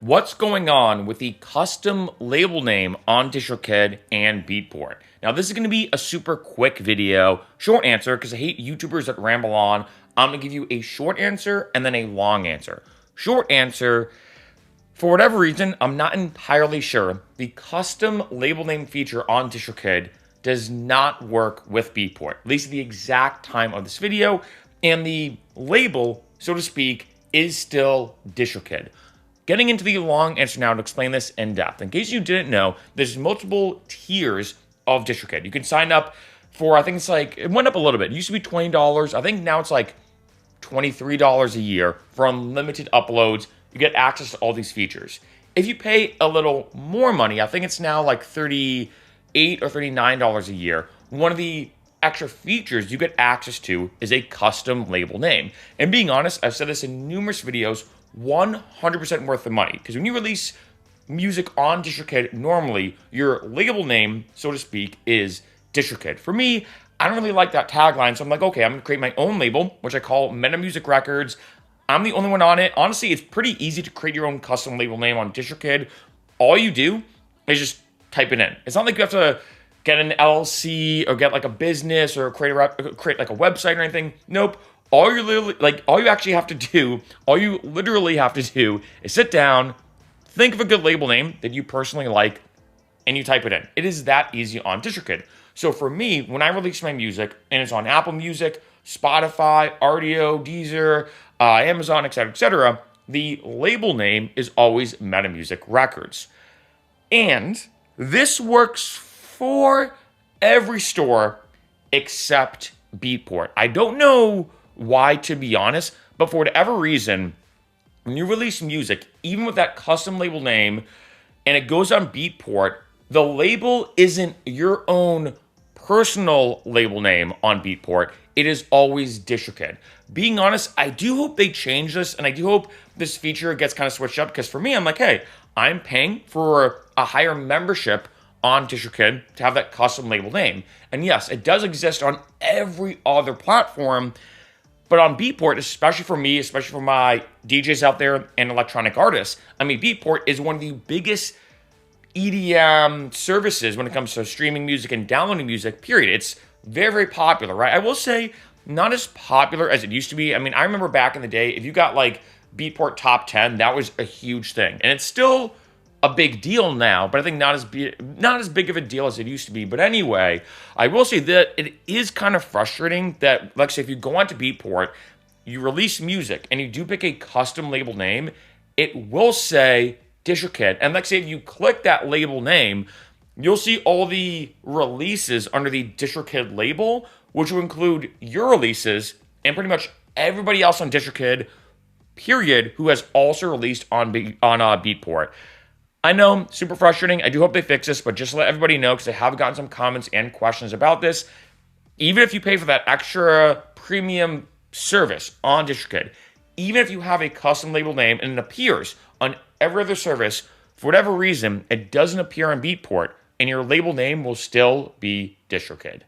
What's going on with the custom label name on DistroKid and Beatport? Now, this is going to be a super quick video, short answer, because I hate YouTubers that ramble on. I'm going to give you a short answer and then a long answer. Short answer, for whatever reason, I'm not entirely sure. The custom label name feature on DistroKid does not work with Beatport, at least at the exact time of this video, and the label, so to speak, is still DistroKid. Getting into the long answer now to explain this in depth. In case you didn't know, there's multiple tiers of DistroKid. You can sign up for, I think it's like, it went up a little bit. It used to be $20. I think now it's like $23 a year for unlimited uploads. You get access to all these features. If you pay a little more money, I think it's now like $38 or $39 a year, one of the extra features you get access to is a custom label name. And being honest, I've said this in numerous videos, 100% worth the money. Because when you release music on DistroKid, normally your label name, so to speak, is DistroKid. For me, I don't really like that tagline, so I'm like, okay, I'm gonna create my own label, which I call Meta Music Records. I'm the only one on it. Honestly, it's pretty easy to create your own custom label name on DistroKid. All you do is just type it in. It's not like you have to get an LLC or get like a business or create like a website or anything. Nope. All you literally have to do is sit down, think of a good label name that you personally like, and you type it in. It is that easy on DistroKid. So for me, when I release my music, and it's on Apple Music, Spotify, RDO, Deezer, Amazon, etc., the label name is always Meta Music Records. And this works for every store except Beatport. I don't know why, to be honest, but for whatever reason, when you release music, even with that custom label name, and it goes on Beatport, the label isn't your own personal label name on Beatport. It is always DistroKid. Being honest, I do hope they change this, and I do hope this feature gets kind of switched up, because for me, I'm like, hey, I'm paying for a higher membership on DistroKid to have that custom label name. And yes, it does exist on every other platform, but on Beatport, especially for me, especially for my DJs out there and electronic artists, I mean, Beatport is one of the biggest EDM services when it comes to streaming music and downloading music, period. It's very, very popular, right? I will say, not as popular as it used to be. I mean, I remember back in the day, if you got like Beatport Top 10, that was a huge thing. And it's still a big deal now, but I think not as big of a deal as it used to be. But anyway, I will say that it is kind of frustrating that, like, say, if you go onto Beatport, you release music, and you do pick a custom label name, it will say DistroKid. And like, say, if you click that label name, you'll see all the releases under the DistroKid label, which will include your releases and pretty much everybody else on DistroKid, period, who has also released on Beatport. I know, super frustrating. I do hope they fix this, but just to let everybody know, because I have gotten some comments and questions about this, even if you pay for that extra premium service on DistroKid, even if you have a custom label name and it appears on every other service, for whatever reason, it doesn't appear on Beatport, and your label name will still be DistroKid.